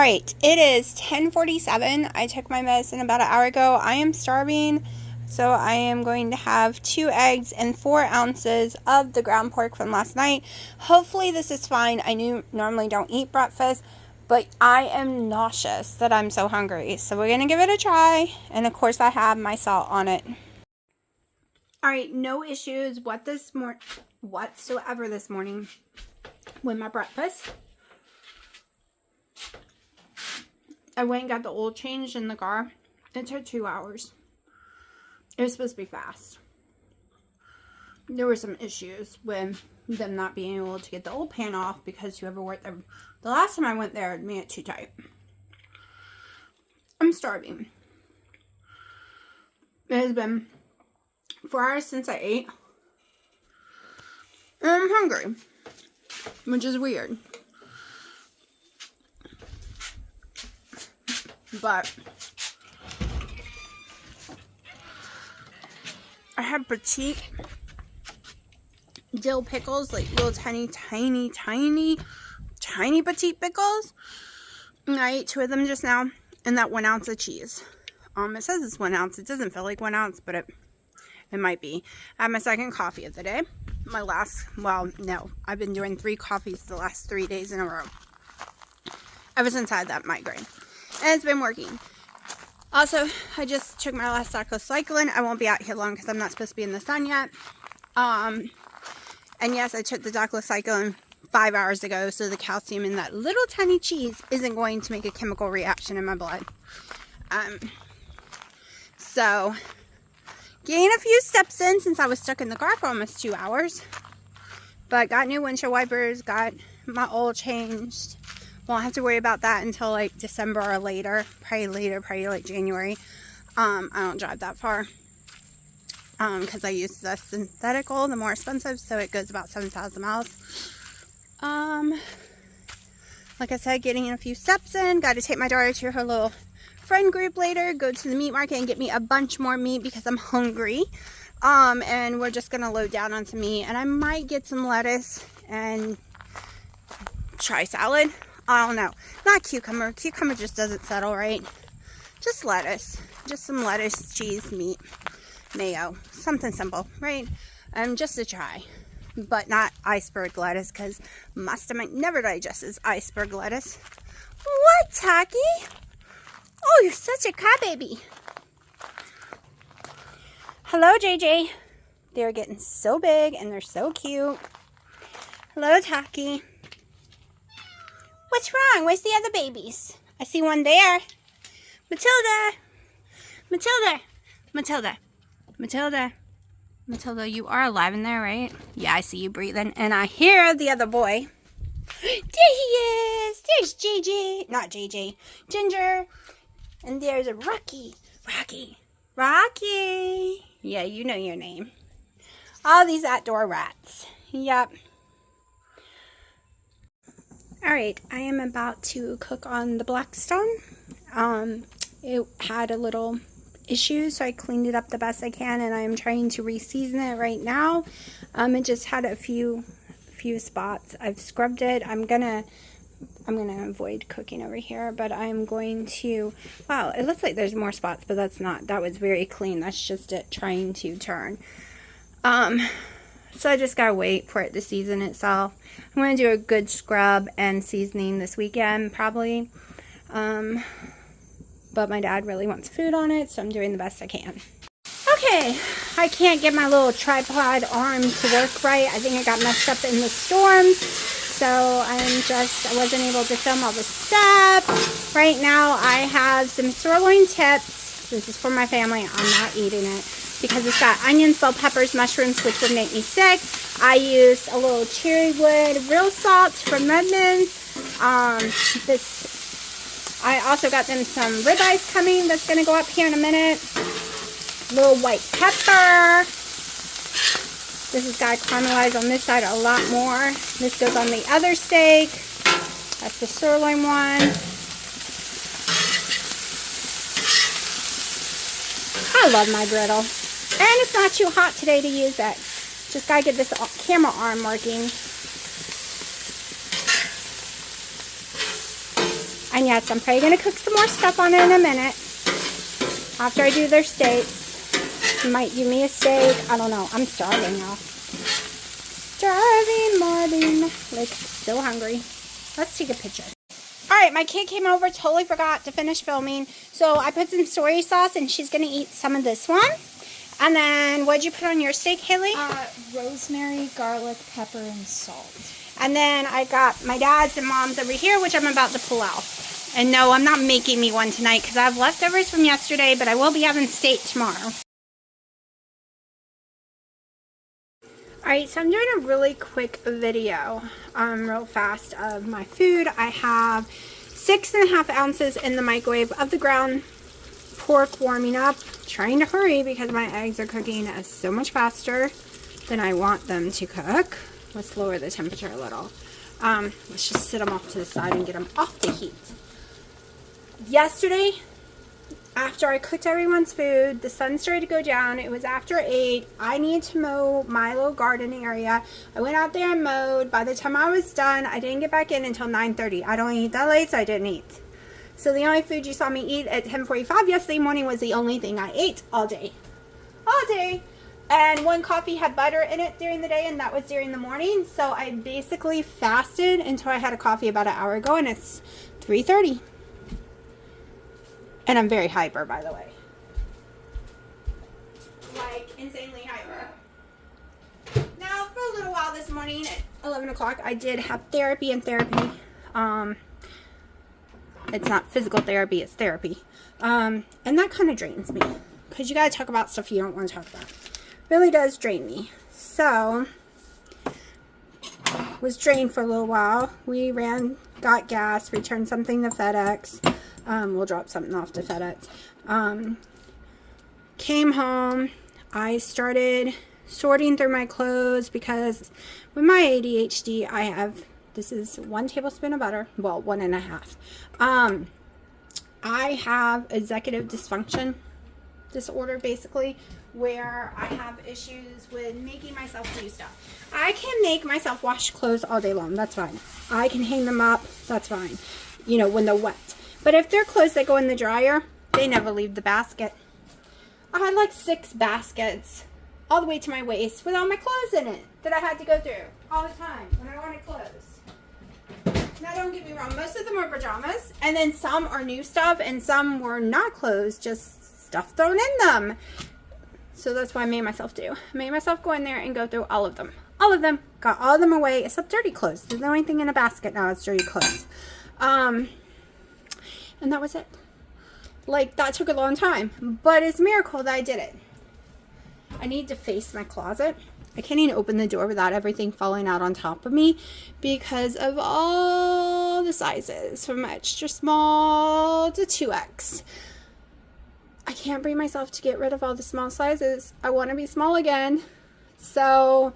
Alright, it is 10:47. I took my medicine about an hour ago. I am starving, so I am going to have 2 eggs and 4 ounces of the ground pork from last night. Hopefully this is fine. I normally don't eat breakfast, but I am nauseous that I'm so hungry. So we're going to give it a try, and of course I have my salt on it. Alright, no issues whatsoever this morning with my breakfast. I went and got the oil changed in the car. It took 2 hours. It was supposed to be fast. There were some issues with them not being able to get the old pan off because whoever worked there, the last time I went there, it made it too tight. I'm starving. It has been 4 hours since I ate. And I'm hungry, which is weird. But I have petite dill pickles, like little tiny petite pickles. And I ate 2 of them just now, and that 1 ounce of cheese. It says it's 1 ounce. It doesn't feel like 1 ounce, but it might be. I had my second coffee of the day. I've been doing 3 coffees the last 3 days in a row. Ever since I had that migraine. And it's been working. Also, I just took my last doxycycline. I won't be out here long because I'm not supposed to be in the sun yet. And yes, I took the doxycycline 5 hours ago, so the calcium in that little tiny cheese isn't going to make a chemical reaction in my blood. So, getting a few steps in since I was stuck in the car for almost 2 hours. But got new windshield wipers, got my oil changed. Won't have to worry about that until like December or later. Probably like January. I don't drive that far. Because I use the synthetic oil, the more expensive, so it goes about 7,000 miles. Like I said, getting a few steps in. Got to take my daughter to her little friend group later. Go to the meat market and get me a bunch more meat because I'm hungry. And we're just going to load down on some meat. And I might get some lettuce and try salad. I don't know. Not cucumber. Cucumber just doesn't settle right. Just lettuce. Just some lettuce, cheese, meat, mayo. Something simple, right? Just to try. But not iceberg lettuce because my stomach never digests iceberg lettuce. What, Taki? Oh, you're such a cat baby. Hello, JJ. They're getting so big and they're so cute. Hello, Taki. What's wrong? Where's the other babies? I see one there. Matilda. Matilda, you are alive in there, right? Yeah, I see you breathing. And I hear the other boy. There he is. There's JJ. Not JJ. Ginger. And there's a Rocky. Yeah, you know your name. All these outdoor rats. Yep. Alright, I am about to cook on the Blackstone. It had a little issue, so I cleaned it up the best I can, and I'm trying to re-season it right now. It just had a few spots. I've scrubbed it. I'm gonna avoid cooking over here, but I'm going to, wow, it looks like there's more spots, but that's not. That was very clean. That's just it trying to turn. So I just gotta wait for it to season itself. I'm gonna do a good scrub and seasoning this weekend, probably. But my dad really wants food on it, so I'm doing the best I can. Okay, I can't get my little tripod arm to work right. I think it got messed up in the storms. So I wasn't able to film all the steps. Right now I have some sirloin tips. This is for my family. I'm not eating it because it's got onions, bell peppers, mushrooms, which would make me sick. I used a little cherry wood real salt from Redmond's. I also got them some ribeyes coming that's going to go up here in a minute. Little white pepper. This has got to caramelize on this side a lot more. This goes on the other steak. That's the sirloin one. I love my griddle. And it's not too hot today to use it. Just got to get this camera arm working. And yes, I'm probably going to cook some more stuff on it in a minute. After I do their steaks. Might give me a steak. I don't know. I'm starving now. Starving, Martin. Like, so hungry. Let's take a picture. Alright, my kid came over. Totally forgot to finish filming. So I put some soy sauce and she's going to eat some of this one. And then, what'd you put on your steak, Haley? Rosemary, garlic, pepper, and salt. And then I got my dad's and mom's over here, which I'm about to pull out. And no, I'm not making me one tonight because I have leftovers from yesterday, but I will be having steak tomorrow. Alright, so I'm doing a really quick video, real fast, of my food. I have 6.5 ounces in the microwave of the ground pork warming up. Trying to hurry because my eggs are cooking so much faster than I want them to cook. Let's lower the temperature a little. Let's just sit them off to the side and get them off the heat. Yesterday, after I cooked everyone's food, the sun started to go down. It was after 8. I needed to mow my little garden area. I went out there and mowed. By the time I was done, I didn't get back in until 9:30. I don't eat that late, so I didn't eat. So the only food you saw me eat at 10:45 yesterday morning was the only thing I ate all day. All day. And one coffee had butter in it during the day, and that was during the morning. So I basically fasted until I had a coffee about an hour ago, and it's 3:30. And I'm very hyper, by the way. Like, insanely hyper. Now, for a little while this morning at 11 o'clock, I did have therapy, and therapy, it's not physical therapy, it's therapy. And that kind of drains me. Because you got to talk about stuff you don't want to talk about. Really does drain me. So, was drained for a little while. We got gas, returned something to FedEx. We'll drop something off to FedEx. Came home. I started sorting through my clothes because with my ADHD, I have, this is 1 tablespoon of butter. Well, 1.5. I have executive dysfunction disorder, basically, where I have issues with making myself do stuff. I can make myself wash clothes all day long. That's fine. I can hang them up. That's fine. You know, when they're wet. But if they're clothes that go in the dryer, they never leave the basket. I had like 6 baskets all the way to my waist with all my clothes in it that I had to go through all the time when I wanted clothes. Now, don't get me wrong. Most of them are pajamas, and then some are new stuff, and some were not clothes, just stuff thrown in them. So that's what I made myself do. I made myself go in there and go through all of them. All of them. Got all of them away, except dirty clothes. There's no only thing in a basket now. It's dirty clothes. And that was it. Like, that took a long time. But it's a miracle that I did it. I need to face my closet. I can't even open the door without everything falling out on top of me because of all the sizes, from extra small to 2X. I can't bring myself to get rid of all the small sizes. I want to be small again. So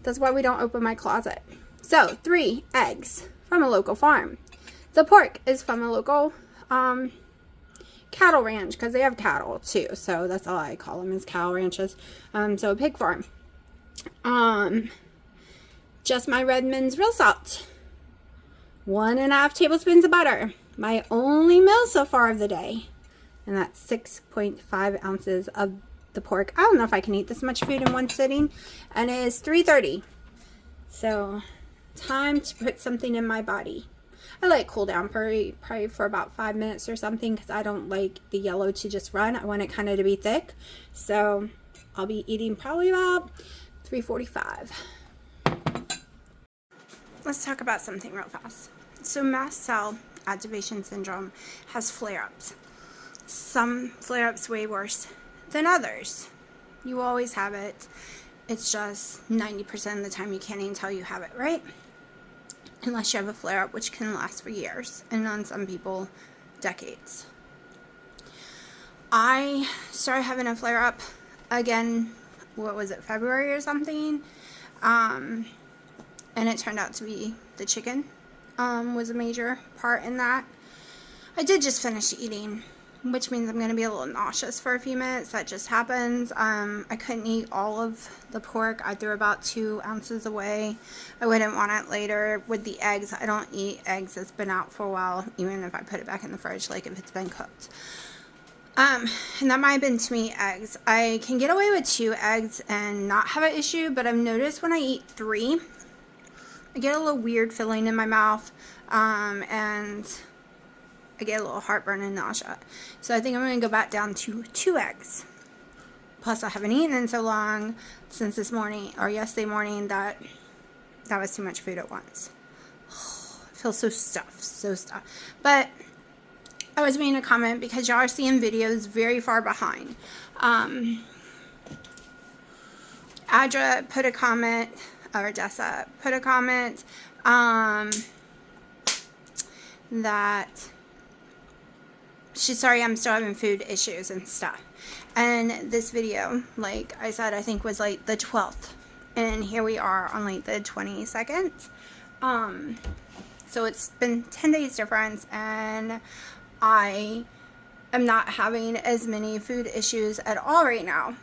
that's why we don't open my closet. So 3 eggs from a local farm. The pork is from a local cattle ranch, because they have cattle too. So that's all I call them, is cattle ranches. So a pig farm. Just my Redmond's real salt. 1.5 tablespoons of butter. My only meal so far of the day. And that's 6.5 ounces of the pork. I don't know if I can eat this much food in one sitting. And it is 3:30. So, time to put something in my body. I let it cool down probably for about 5 minutes or something, because I don't like the yellow to just run. I want it kind of to be thick. So, I'll be eating probably about 3:45. Let's talk about something real fast. So, mast cell activation syndrome has flare-ups. Some flare-ups way worse than others. You always have it. It's just 90% of the time you can't even tell you have it, right? Unless you have a flare-up, which can last for years, and on some people, decades. I started having a flare-up again, what was it, February or something? And it turned out to be the chicken was a major part in that. I did just finish eating which means I'm going to be a little nauseous for a few minutes. That just happens. I couldn't eat all of the pork. I threw about 2 ounces away. I wouldn't want it later. With the eggs, I don't eat eggs that's been out for a while, even if I put it back in the fridge, like if it's been cooked. And that might have been too many eggs. I can get away with 2 eggs and not have an issue, but I've noticed when I eat 3, I get a little weird feeling in my mouth, and I get a little heartburn and nausea. So I think I'm going to go back down to 2 eggs. Plus I haven't eaten in so long since this morning, or yesterday morning, that was too much food at once. I feel so stuffed. But I was making a comment because y'all are seeing videos very far behind. Adra put a comment, or Dessa put a comment, that she's sorry I'm still having food issues and stuff. And this video, like I said, I think was like the 12th. And here we are on like the 22nd. So it's been 10 days difference, and I am not having as many food issues at all right now.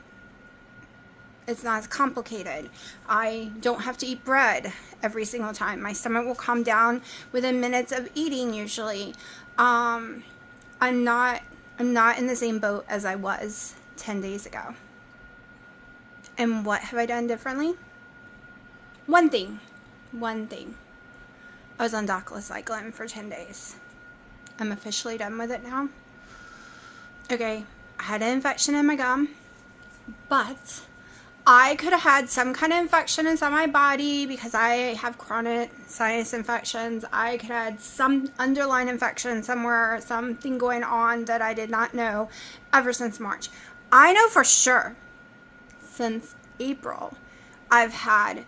It's not as complicated. I don't have to eat bread every single time. My stomach will calm down within minutes of eating usually. I'm not in the same boat as I was 10 days ago. And what have I done differently? One thing. I was on doxycycline for 10 days. I'm officially done with it now. Okay, I had an infection in my gum, but I could have had some kind of infection inside my body because I have chronic sinus infections. I could have had some underlying infection somewhere, something going on that I did not know ever since March. I know for sure since April I've had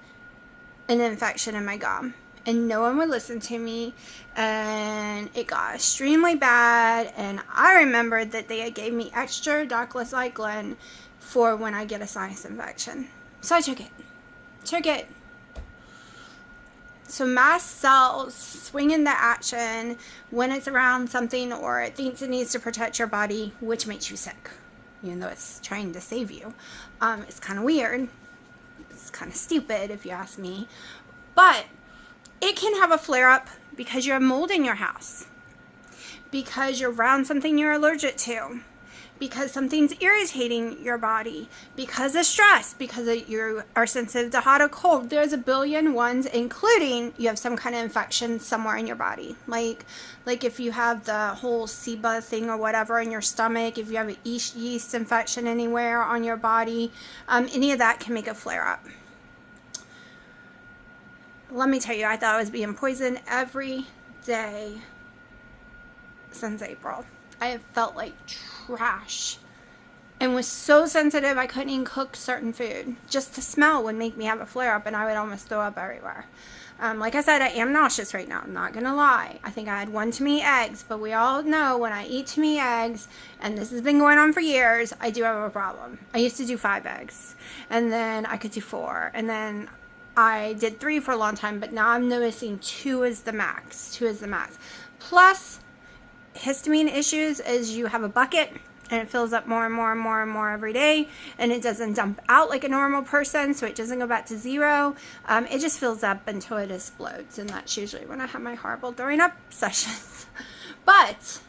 an infection in my gum, and no one would listen to me, and it got extremely bad. And I remembered that they gave me extra doxycycline for when I get a sinus infection. So I took it. So mast cells swing into action when it's around something or it thinks it needs to protect your body, which makes you sick, even though it's trying to save you. It's kind of weird. It's kind of stupid if you ask me. But it can have a flare-up because you have mold in your house, because you're around something you're allergic to, because something's irritating your body, because of stress, because you are sensitive to hot or cold. There's a billion ones, including you have some kind of infection somewhere in your body. Like if you have the whole SIBA thing or whatever in your stomach, if you have a yeast infection anywhere on your body, any of that can make a flare-up. Let me tell you, I thought I was being poisoned every day since April. I have felt like trash and was so sensitive I couldn't even cook certain food. Just the smell would make me have a flare-up, and I would almost throw up everywhere. Like I said, I am nauseous right now. I'm not going to lie. I think I had 1 too many eggs, but we all know when I eat too many eggs, and this has been going on for years, I do have a problem. I used to do 5 eggs, and then I could do 4, and then I did 3 for a long time, but now I'm noticing 2 is the max. Plus, histamine issues is you have a bucket and it fills up more and more every day, and it doesn't dump out like a normal person, so it doesn't go back to 0. It just fills up until it explodes, and that's usually when I have my horrible throwing up sessions. But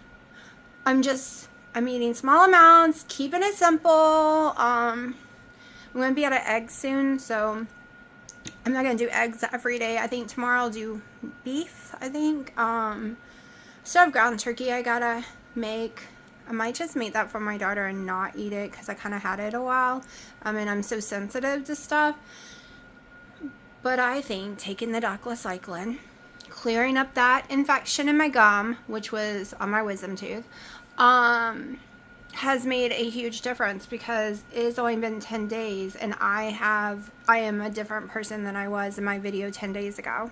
I'm eating small amounts, keeping it simple. I'm going to be out of eggs soon, so I'm not going to do eggs every day. I think tomorrow I'll do beef, I think. So I've ground turkey I gotta make. I might just make that for my daughter and not eat it because I kind of had it a while. And I'm so sensitive to stuff. But I think taking the doxycycline, clearing up that infection in my gum, which was on my wisdom tooth, has made a huge difference because it's only been 10 days and I am a different person than I was in my video 10 days ago.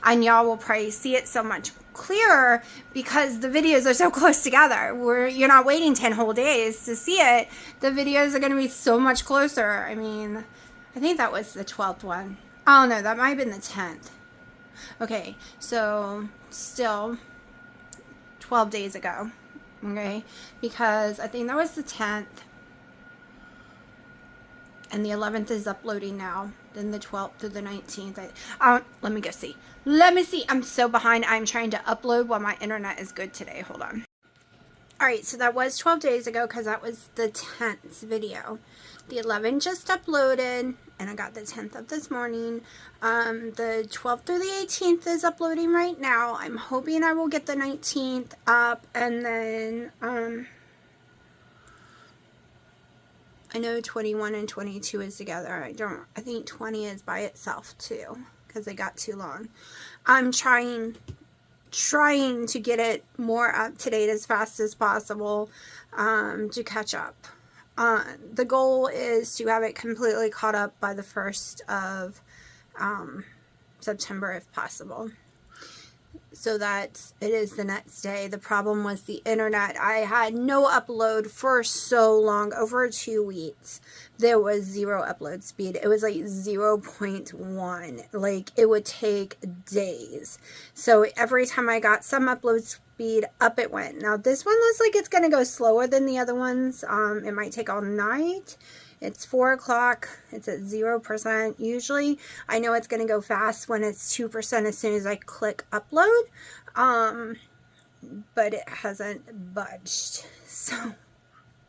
And y'all will probably see it so much clearer because the videos are so close together. You're not waiting 10 whole days to see it. The videos are going to be so much closer. I mean, I think that was the 12th one. Oh no, that might have been the 10th. Okay, so still 12 days ago Okay, because I think that was the 10th. And the 11th is uploading now. Then the 12th to the 19th. Let me go see. Let me see. I'm so behind. I'm trying to upload while my internet is good today. Hold on. Alright, so that was 12 days ago because that was the 10th video. The 11th just uploaded, and I got the 10th up this morning. The 12th through the 18th is uploading right now. I'm hoping I will get the 19th up, and then, I know 21 and 22 is together. I think 20 is by itself too, because it got too long. I'm trying to get it more up to date as fast as possible, to catch up. The goal is to have it completely caught up by the 1st of September if possible, so that it is the next day. The problem was the internet. I had no upload for so long, over 2 weeks. There was 0 upload speed. It was like 0.1. Like, it would take days. So every time I got some upload speed, up it went. Now this one looks like it's going to go slower than the other ones. It might take all night. It's 4 o'clock. It's at 0%. Usually, I know it's going to go fast when it's 2% as soon as I click upload. But it hasn't budged. So,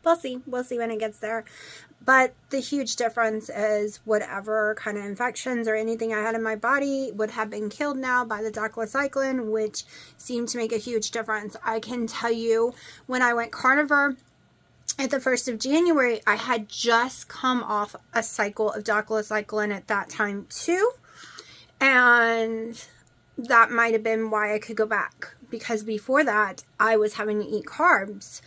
we'll see. We'll see when it gets there. But the huge difference is whatever kind of infections or anything I had in my body would have been killed now by the doxycycline, which seemed to make a huge difference. I can tell you, when I went carnivore at the 1st of January, I had just come off a cycle of doxycycline at that time too. And that might have been why I could go back. Because before that, I was having to eat carbs.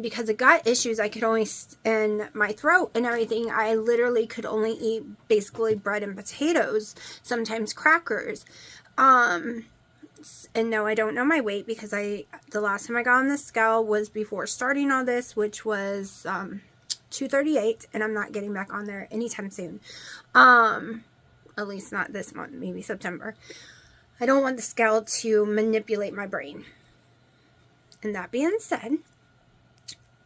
Because of gut issues, I could only, in my throat and everything, I literally could only eat basically bread and potatoes, sometimes crackers. And no, I don't know my weight because the last time I got on the scale was before starting all this, which was 238, and I'm not getting back on there anytime soon. At least not this month, maybe September. I don't want the scale to manipulate my brain. And that being said,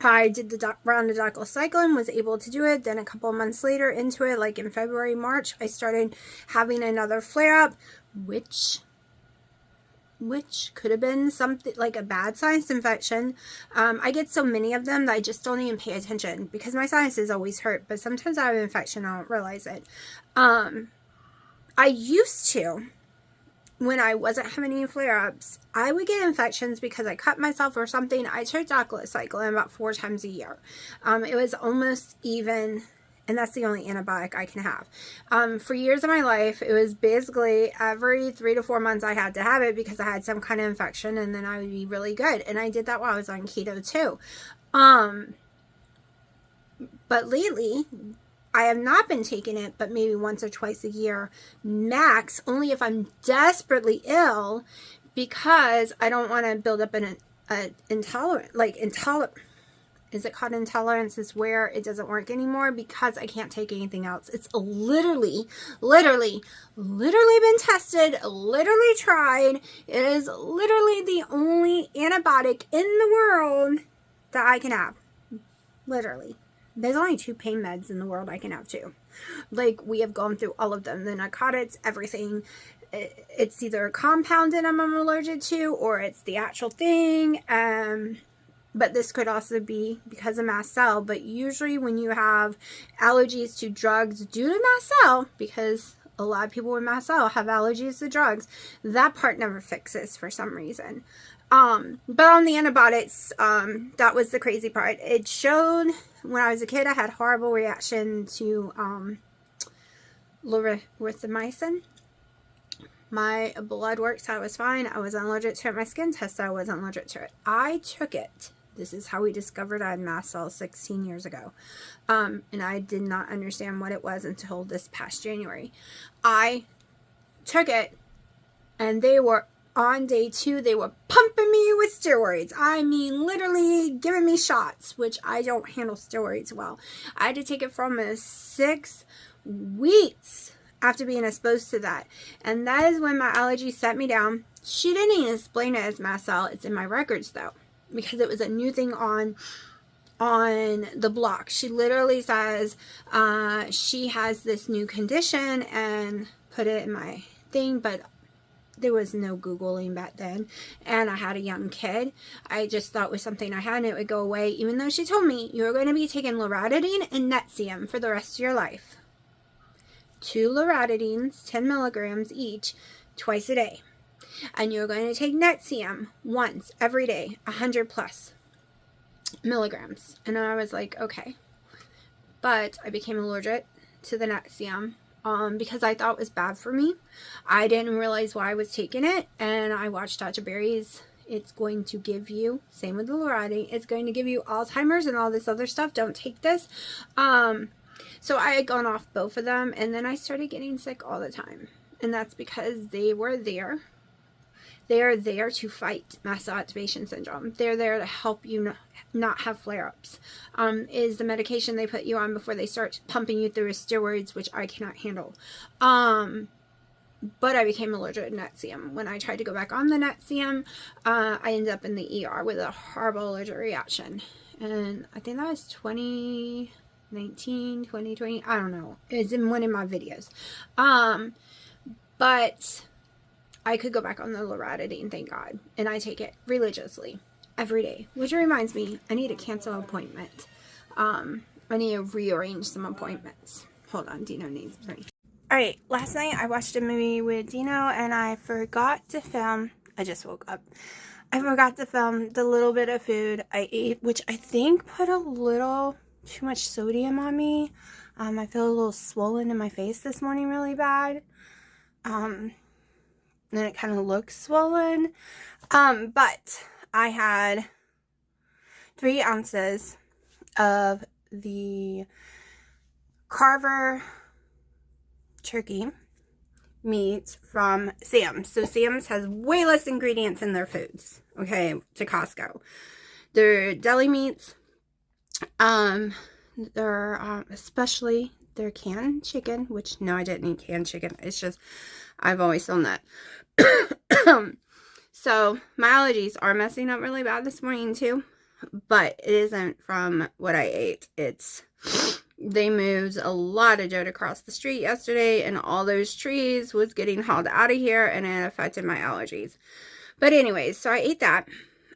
I did the round of doxycycline, was able to do it. Then a couple of months later into it, like in February, March, I started having another flare-up, which could have been something like a bad sinus infection. I get so many of them that I just don't even pay attention because my sinuses always hurt, but sometimes I have an infection, I don't realize it. I used to, when I wasn't having any flare-ups, I would get infections because I cut myself or something. I took doxycycline about 4 times a year. It was almost even, and that's the only antibiotic I can have. For years of my life, it was basically every 3 to 4 months I had to have it because I had some kind of infection, and then I would be really good. And I did that while I was on keto too. But lately, I have not been taking it, but maybe once or twice a year max, only if I'm desperately ill, because I don't want to build up an intolerance. Is it called intolerance? Is where it doesn't work anymore because I can't take anything else. It's literally been tested, literally tried. It is literally the only antibiotic in the world that I can have. Literally. There's only 2 pain meds in the world I can have too. Like, we have gone through all of them. The narcotics, everything. It's either a compound that I'm allergic to, or it's the actual thing. But this could also be because of mast cell. But usually when you have allergies to drugs due to mast cell, because a lot of people with mast cell have allergies to drugs, that part never fixes for some reason. But on the antibiotics, that was the crazy part. It showed when I was a kid, I had horrible reaction to erythromycin. My blood work said I was fine. I wasn't allergic to it. My skin test said I wasn't allergic to it. I took it. This is how we discovered I had mast cells 16 years ago. And I did not understand what it was until this past January. I took it, and they were, on day 2, they were pumping me with steroids. I mean, literally giving me shots, which I don't handle steroids well. I had to take it from 6 weeks after being exposed to that. And that is when my allergy set me down. She didn't even explain it as mast cell. It's in my records, though. because it was a new thing on the block. She literally says she has this new condition and put it in my thing, but there was no Googling back then, and I had a young kid. I just thought it was something I had and it would go away, even though she told me you're going to be taking loratadine and Nexium for the rest of your life. 2 loratadines, 10 milligrams each, twice a day. And you're going to take Nexium once every day, 100 plus milligrams. And I was like, okay. But I became allergic to the Nexium because I thought it was bad for me. I didn't realize why I was taking it, and I watched Dr. Berry's. It's going to give you, same with the loratadine, it's going to give you Alzheimer's and all this other stuff. Don't take this. So I had gone off both of them, and then I started getting sick all the time. And that's because they were there. They are there to fight mast cell activation syndrome. They're there to help you not have flare-ups. Is the medication they put you on before they start pumping you through steroids, which I cannot handle. But I became allergic to Nexium. When I tried to go back on the Nexium, I ended up in the ER with a horrible allergic reaction. And I think that was 2019, 2020. I don't know. It's in one of my videos. But I could go back on the loratadine, thank God. And I take it religiously every day. Which reminds me, I need to cancel an appointment. I need to rearrange some appointments. Hold on, Dino needs me. Alright, last night I watched a movie with Dino and I forgot to film. I just woke up. I forgot to film the little bit of food I ate, which I think put a little too much sodium on me. I feel a little swollen in my face this morning really bad. And it kind of looks swollen. But I had 3 ounces of the Carver turkey meat from Sam's. So Sam's has way less ingredients in their foods, okay, to Costco. Their deli meats, they're especially their canned chicken, which no, I didn't eat canned chicken. It's just I've always done that. So my allergies are messing up really bad this morning too, but it isn't from what I ate. They moved a lot of dirt across the street yesterday, and all those trees was getting hauled out of here, and it affected my allergies. But anyways, so I ate that,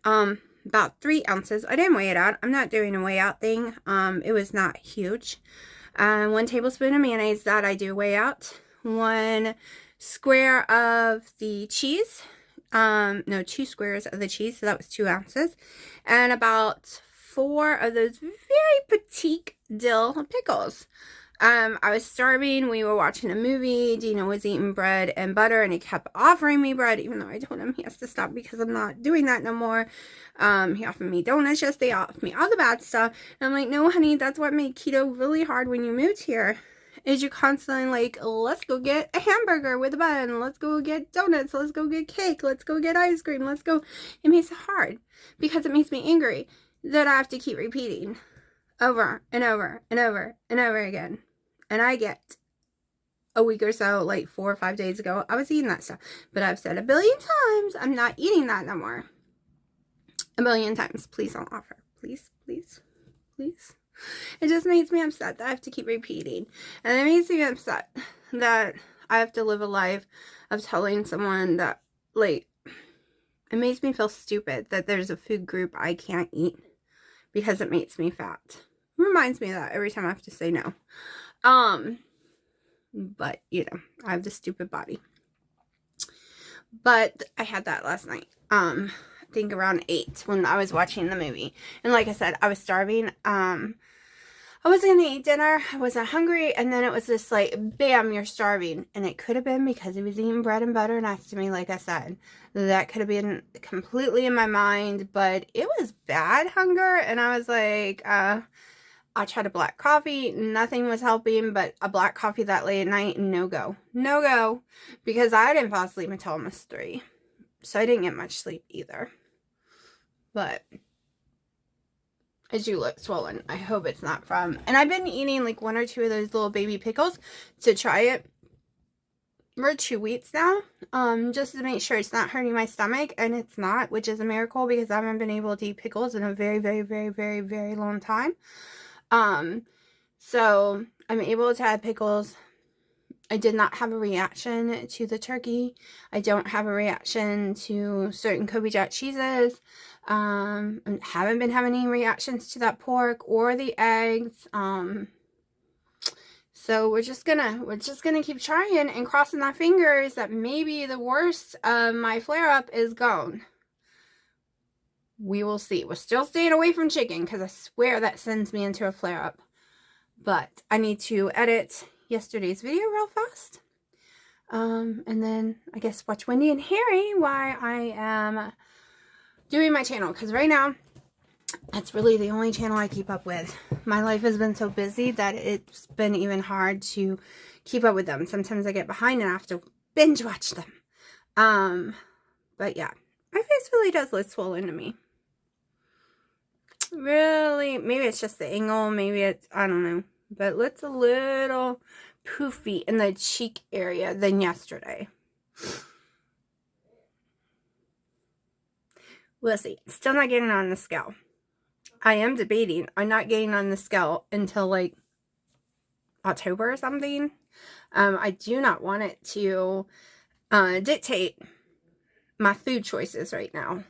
about 3 ounces. I didn't weigh it out. I'm not doing a weigh out thing. It was not huge. 1 tablespoon of mayonnaise that I do weigh out. 1 square of the cheese. No, 2 squares of the cheese. So that was 2 ounces. And about 4 of those very petite dill pickles. I was starving. We were watching a movie. Dino was eating bread and butter, and he kept offering me bread, even though I told him he has to stop because I'm not doing that no more. He offered me donuts yesterday, offered me all the bad stuff. And I'm like, no, honey, that's what made keto really hard when you moved here. Is you constantly like, let's go get a hamburger with a bun. Let's go get donuts. Let's go get cake. Let's go get ice cream. Let's go. It makes it hard because it makes me angry that I have to keep repeating over and over and over and over again. And I get a week or so, like 4 or 5 days ago, I was eating that stuff. But I've said a billion times, I'm not eating that no more. A billion times. Please don't offer. Please, please, please. It just makes me upset that I have to keep repeating. And it makes me upset that I have to live a life of telling someone that, like, it makes me feel stupid that there's a food group I can't eat because it makes me fat. It reminds me of that every time I have to say no. But, you know, I have this stupid body. But I had that last night. I think around 8 when I was watching the movie. And like I said, I was starving. I wasn't going to eat dinner. I wasn't hungry. And then it was just like, bam, you're starving. And it could have been because he was eating bread and butter next to me, like I said. That could have been completely in my mind. But it was bad hunger. And I was like, I tried a black coffee. Nothing was helping. But a black coffee that late at night, no go. No go. Because I didn't fall asleep until almost 3. So I didn't get much sleep either. But as you look swollen, I hope it's not from. And I've been eating like 1 or 2 of those little baby pickles to try it. for 2 weeks now, just to make sure it's not hurting my stomach, and it's not, which is a miracle because I haven't been able to eat pickles in a very, very, very, very, very long time. So I'm able to add pickles. I did not have a reaction to the turkey. I don't have a reaction to certain Kobe Jack cheeses. I haven't been having any reactions to that pork or the eggs. So we're just gonna keep trying and crossing our fingers that maybe the worst of my flare-up is gone. We will see. We're still staying away from chicken because I swear that sends me into a flare-up. But I need to edit yesterday's video real fast. And then I guess watch Wendy and Harry while I am doing my channel. Because right now, that's really the only channel I keep up with. My life has been so busy that it's been even hard to keep up with them. Sometimes I get behind and I have to binge watch them. But yeah, my face really does look swollen to me. Really, maybe it's just the angle, maybe it's, I don't know, but it looks a little poofy in the cheek area than yesterday. We'll see. Still not getting on the scale. I am debating on not getting on the scale until like October or something. I do not want it to dictate my food choices right now.